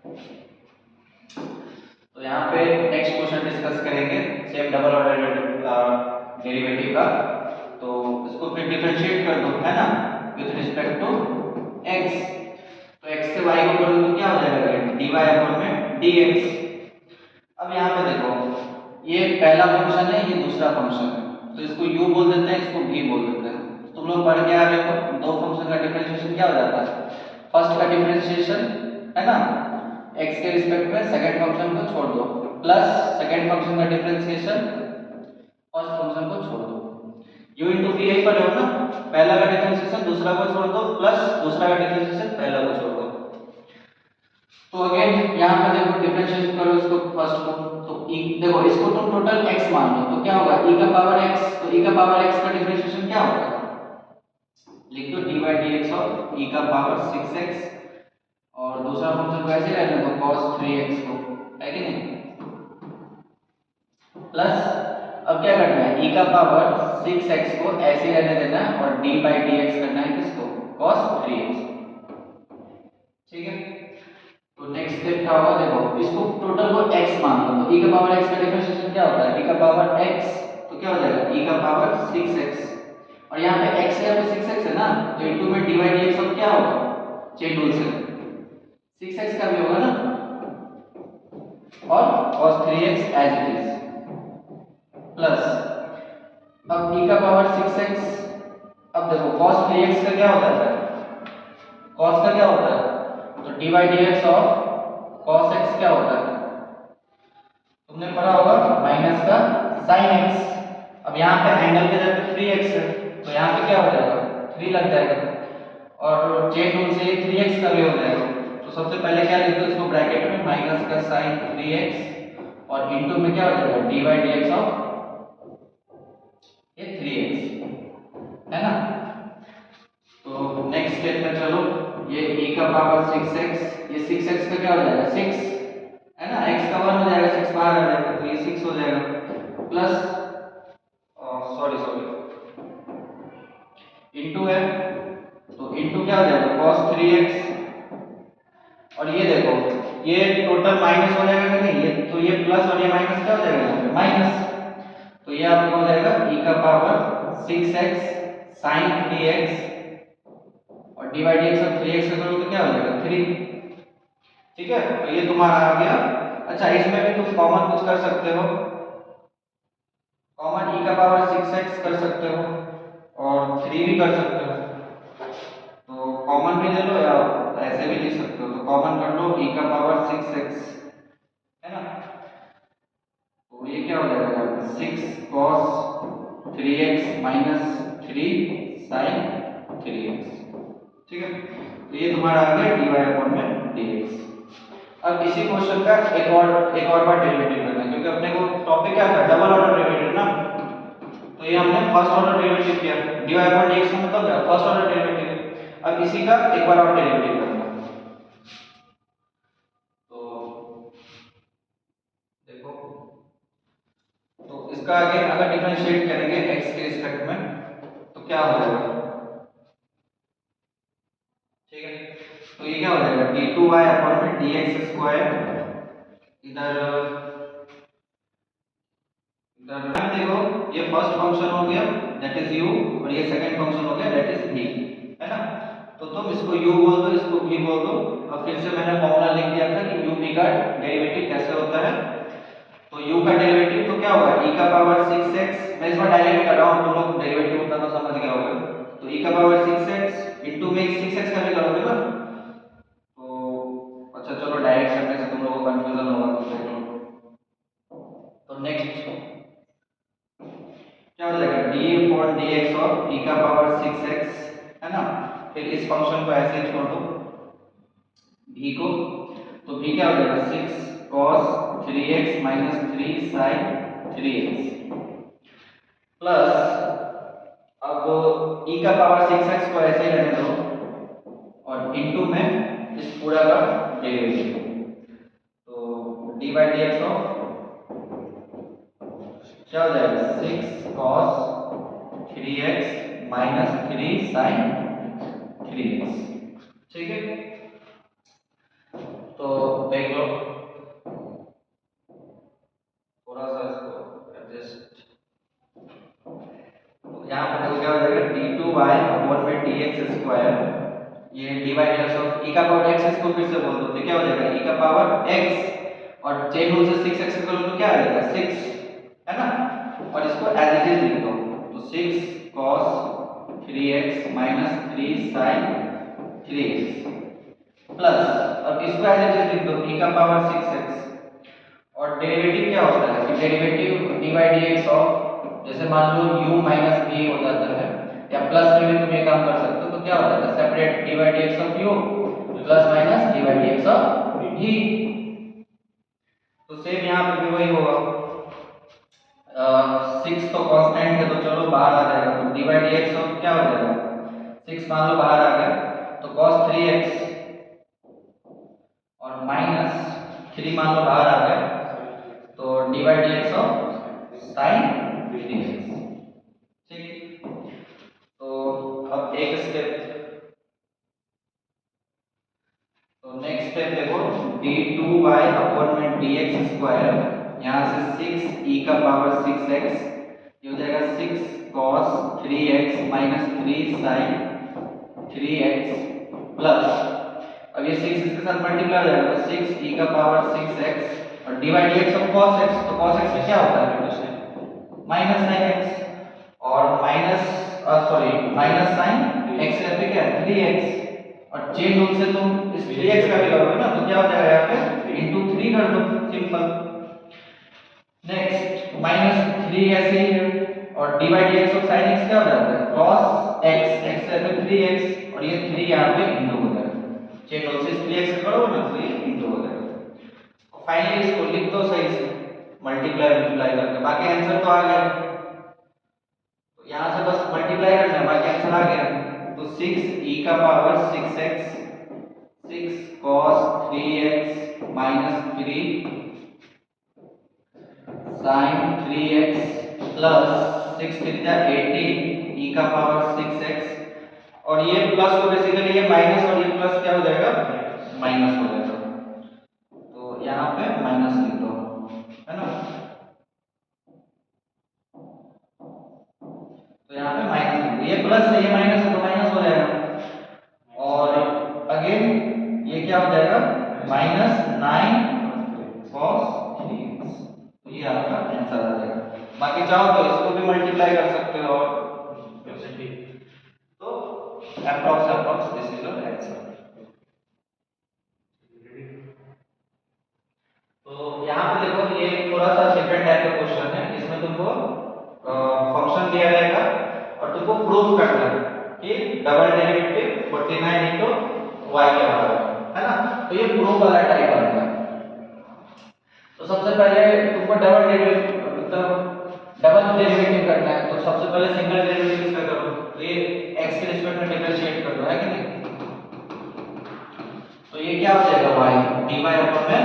तो यहाँ पे नेक्स्ट क्वेश्चन डिस्कस करेंगे सेम डबल ऑर्डर डेरिवेटिव का। तो इसको फिर डिफरेंशिएट कर दो, है ना, विथ रिस्पेक्ट टू x। तो x से y को कर दो तो क्या हो जाएगा, dy अपॉन में dx। अब यहाँ पे देखो, ये पहला फंक्शन है, ये दूसरा फंक्शन है, तो इसको u बोल देते हैं, इसको v बोल देते हैं। तुम लोग पढ़ के आ रहे हो, दो फंक्शन का डिफरेंशिएशन क्या हो जाता है, फर्स्ट का डिफरेंशिएशन, है ना, x के रिस्पेक्ट में सेकंड फंक्शन को छोड़ दो, प्लस सेकंड फंक्शन का डिफरेंशिएशन फर्स्ट फंक्शन को छोड़ दो। u इंटू v यही पढ़े हो ना, पहला का डिफरेंशिएशन दूसरा को छोड़ दो, प्लस दूसरा का डिफरेंशिएशन पहला को छोड़ दो। तो अगेन यहाँ पे देखो डिफरेंशिएशन करो इसको फर्स्ट को, तो e देखो इसको तो टोटल x मान लो, तो क्या होगा e का पावर x, तो e का पावर x का डिफरेंशिएशन क्या होगा, लिख दो dy dx ऑफ e का पावर 6x, और दूसरा फंक्शन को ऐसे रहने दो cos 3x को, है कि नहीं, प्लस अब क्या करना है, e का पावर 6x को ऐसे रहने देना है और d by dx करना है किसको, cos 3x। ठीक है, तो नेक्स्ट स्टेप क्या होगा, देखो इसको टोटल को x मान लो, तो e का पावर x का डिफरेंशिएशन क्या होता है, e का पावर x, तो क्या हो जाएगा e का पावर 6x, और यहाँ पे x यहाँ पे 6x है ना, तो इनटू में dy dx अब क्या होगा, चेन रूल से 6x का भी होगा ना, और cos 3x as it is, plus अब e का पावर 6x, अब देखो cos 3x का क्या होता है, cos का क्या होता है, तो dy dx of cos x क्या होता है, तुमने पढ़ा होगा माइनस का sin x। अब यहाँ पे एंगल के जगह पे 3x है, तो यहाँ पे क्या हो जाएगा 3 लग जाएगा, और चेन रूल से 3x का भी हो जाएगा। तो सबसे पहले क्या लिखते हो, इसको ब्रैकेट में माइनस का sin 3x और इनटू में क्या हो जाएगा dy dx ऑफ ये 3x, है ना। तो नेक्स्ट स्टेप में चलो, ये e का पावर 6x, ये 6x का क्या हो जाएगा 6, है ना, x का 1 हो जाएगा, 6 बाहर आ जाएगा, तो ये 6 हो जाएगा, प्लस सॉरी इनटू है, तो इनटू क्या हो जाएगा cos 3x, और ये देखो ये टोटल माइनस हो जाएगा कि नहीं, ये तो ये प्लस और ये माइनस क्या हो जाएगा यहाँ पे माइनस, तो ये आपको हो जाएगा e का पावर 6x sin 3x और dy dx ऑफ 3x का करो तो क्या हो जाएगा 3। ठीक है, तो ये तुम्हारा आ गया। अच्छा, इसमें भी तुम कॉमन कुछ कर सकते हो, कॉमन e का पावर 6x कर सकते हो और 3 भी कर सकते हो, तो कॉमन भी ले लो या ऐसे भी लिख सकते हो, तो कॉमन कर लो e का पावर 6x, है ना, तो ये क्या हो जाएगा 6 cos 3x minus 3 sin 3x। ठीक है, तो ये तुम्हारा आ गया dy अपॉन में dx। अब इसी क्वेश्चन का एक और बार डेरिवेटिव करना है, क्योंकि अपने को टॉपिक क्या था, डबल ऑर्डर डेरिवेटिव ना, तो ये हमने फर्स्ट ऑर्डर डेरिवेटिव किया, dy अपॉन dx का मतलब क्या, फर्स्ट ऑर्डर डेरिवेटिव। अब इसी का एक बार और डेरिवेटिव करना है, तो देखो, तो इसका आगे अगर डिफरेंशिएट करेंगे x के रिस्पेक्ट में तो क्या हो जाएगा, ठीक है, तो ये क्या हो जाएगा d2y अपॉन में dx स्क्वायर, इधर इधर देखो ये फर्स्ट फंक्शन हो गया दैट इज u, और ये सेकंड फंक्शन हो गया दैट इज v, है ना, तो तुम इसको u बोल दो, इसको v बोल दो। अब फिर से मैंने फॉर्मूला लिख दिया था कि u v का डेरिवेटिव कैसे होता है, तो u का डेरिवेटिव तो क्या होगा e का पावर 6x, मैं इसमें डायरेक्ट कर रहा हूं, तुम लोग डेरिवेटिव होता तो समझ गए होगे, तो e का पावर 6x इनटू में 6x का भी करोगे ना, तो अच्छा चलो डायरेक्ट करने से तुम लोगों को कंफ्यूजन होगा, तो देख लो। तो नेक्स्ट क्या हो जाएगा d upon dx of e का पावर 6x, है ना, फिर इस फंक्शन को ऐसे ही छोड़ दो v को, तो v क्या हो जाएगा 6 cos 3x minus 3 sin 3x, plus अब e का पावर 6x को ऐसे ही रहने दो और इनटू में इस पूरा का डेरिवेटिव, तो d by dx ऑफ क्या हो जाएगा 6 cos 3x minus 3 sin 3x। ठीक है, तो देख लो थोड़ा सा इसको एडजस्ट। यहाँ पर देखो क्या हो जाएगा d2y अपॉन में dx स्क्वायर, ये dy dx ऑफ e का पावर x, इसको फिर से बोल दो तो क्या हो जाएगा e का पावर x, और चेन रूल से 6x करो तो क्या आ जाएगा 6, है ना। और इसको एज इट इज लिख दो तो 6 cos 3x minus 3 sin 3x plus, अब इसको एज इट इज लिख दो e का पावर 6x, और डेरिवेटिव क्या होता है कि डेरिवेटिव dy dx ऑफ, जैसे मान लो u माइनस b हो जाता है या प्लस में भी तुम ये काम कर सकते हो, तो क्या हो जाता है separate dy dx of u plus minus dy dx of v। तो सेम यहाँ पे भी वही होगा, 6 तो कांस्टेंट है तो चलो बाहर आ जाएगा, तो dy dx ऑफ क्या हो जाएगा 6 मान लो बाहर आ गया तो cos 3x और माइनस 3 मान लो बाहर आ गया तो dy dx of sin 3x। ठीक, तो अब एक स्टेप, तो नेक्स्ट स्टेप देखो d2y अपॉन में dx स्क्वायर, यहाँ से 6 e का पावर 6x, ये हो जाएगा 6 cos 3x minus 3 sin 3x plus, अब ये 6 इसके साथ मल्टीप्लाई हो जाएगा तो 6 e का पावर 6x और dy dx of cos x, तो cos x में क्या होता है माइनस sin x, और माइनस माइनस sin x से क्या है 3x, और चेन रूल से तुम इस 3x का भी करोगे ना तो क्या हो जाएगा यहाँ पे इनटू 3 कर दो, सिंपल। नेक्स्ट माइनस 3 ऐसे ही है, और dy dx of sin x क्या हो जाता है cos x, x से 3x, और ये 3 यहाँ पे इनटू हो जाएगा, चेन रूल से 3x का करोगे ना तो ये इनटू हो जाएगा। फाइनली इसको लिख दो सही से मल्टीप्लाई करके, बाकी आंसर तो आ गया, तो यहाँ से बस मल्टीप्लाई करना है, बाकी आंसर आ गया। तो 6 e का power 6x 6 cos 3x minus 3 sin 3x plus 6 कितना 18 e का पावर 6x, और ये प्लस को बेसिकली ये माइनस और ये प्लस क्या हो जाएगा माइनस हो जाएगा, तो यहाँ पे माइनस लिख दो, है ना। तो यहाँ पे माइनस लिख दो, ये प्लस है ये माइनस है तो माइनस हो जाएगा, और अगेन ये क्या हो जाएगा माइनस 9 cos 3x, तो ये आपका आंसर आ जाएगा। बाकी चाहो तो इसको भी मल्टीप्लाई कर सकते हो, और तो approx this is your answer. तो यहाँ पे देखो ये थोड़ा सा डिफरेंट टाइप का क्वेश्चन है, इसमें तुमको फंक्शन दिया जाएगा और तुमको प्रूफ करना है कि डबल डेरिवेटिव 49 into y के बराबर है ना, तो ये प्रूफ वाला टाइप बनेगा। तो सबसे पहले तुमको डबल डेरिवेटिव करना है, तो सबसे पहले सिंगल डेरिवेटिव इसका करो, तो ये x के रिस्पेक्ट में डिफरेंशिएट कर दो, है कि नहीं। तो ये क्या हो जाएगा y dy अपॉन में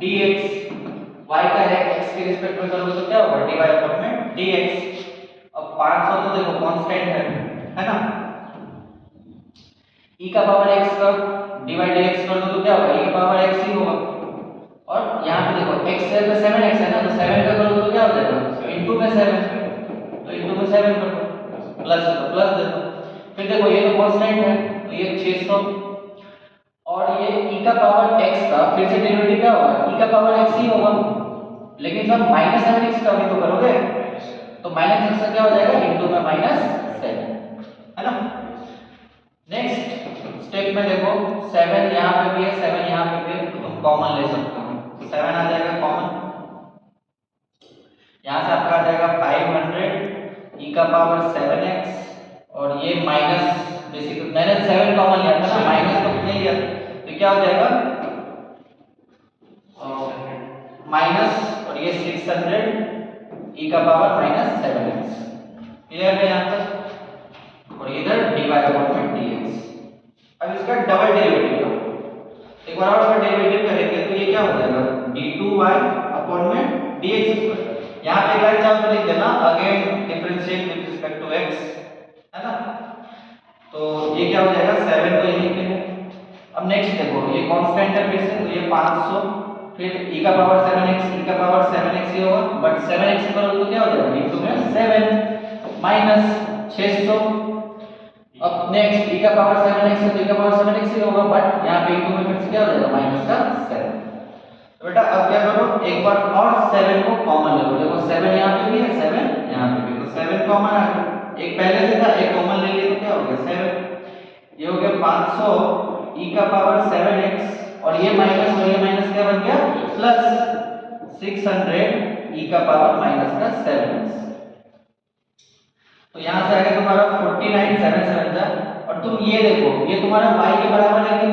dx, y का है x के रिस्पेक्ट में करोगे तो क्या होगा dy अपॉन में dx। अब 500 तो देखो कांस्टेंट है ना, e का पावर x का dy dx कर दो तो क्या होगा e का पावर x ही होगा, और यहाँ पे देखो x से 7x है ना, तो 7 का करोगे तो क्या हो जाएगा इनटू में 7, तो इनटू में 7 कर दो, प्लस है तो प्लस दे दो, फिर देखो ये तो कांस्टेंट है तो ये 600, और ये e का पावर x का फिर से डेरिवेटिव क्या होगा e का पावर x ही होगा, लेकिन जब माइनस 7x का भी तो करोगे तो माइनस x का क्या हो जाएगा इनटू में माइनस 7, है ना। नेक्स्ट स्टेप में देखो 7 यहाँ पे भी है 7 यहाँ पे भी है, तो तुम कॉमन ले सकते हो, 7 आ जाएगा कॉमन, यहाँ से आपका आ जाएगा 500 e का पावर 7x, और ये माइनस बेसिकली मैंने 7 कॉमन लिया था ना, माइनस तो नहीं लिया, तो क्या हो जाएगा माइनस, और ये 600 e का पावर माइनस 7x, क्लियर है यहाँ तक, और इधर dy अपॉन में dx। अब इसका डबल डेरिवेटिव लो, एक बार और इसका डेरिवेटिव करेंगे तो ये क्या हो जाएगा d2y अपॉन में dx स्क्वायर, यहाँ पे एक लाइन चाहो तो लिख देना again differentiate with respect to x, है ना। तो ये क्या हो जाएगा 7 तो यहीं पे है, अब नेक्स्ट देखो, ये कांस्टेंट है फिर से, तो ये 500, फिर e का पावर 7x, e का पावर 7x ही होगा, बट 7x करोगे तो क्या हो जाएगा, इनटू में 7 माइनस 600। अब नेक्स्ट e का पावर 7x है तो e का पावर 7x ही होगा, बट यहाँ पे इनटू में फिर से क्या हो जाएगा, माइनस का 7। तो बेटा अब क्या करो, एक बार और 7 को कॉमन ले लो। देखो 7 यहाँ पे भी है, 7 यहाँ पे भी, तो 7 कॉमन आ गया। एक पहले से था, एक कॉमन ले लिए तो क्या हो गया, 7। ये हो गया 500 e का पावर 7x, और ये माइनस क्या बन गया, प्लस 600 e का पावर माइनस का 7x। तो यहाँ से आ गया तुम्हारा 49 7 7 और तुम ये देखो, ये तुम्हारा y के बराबर है कि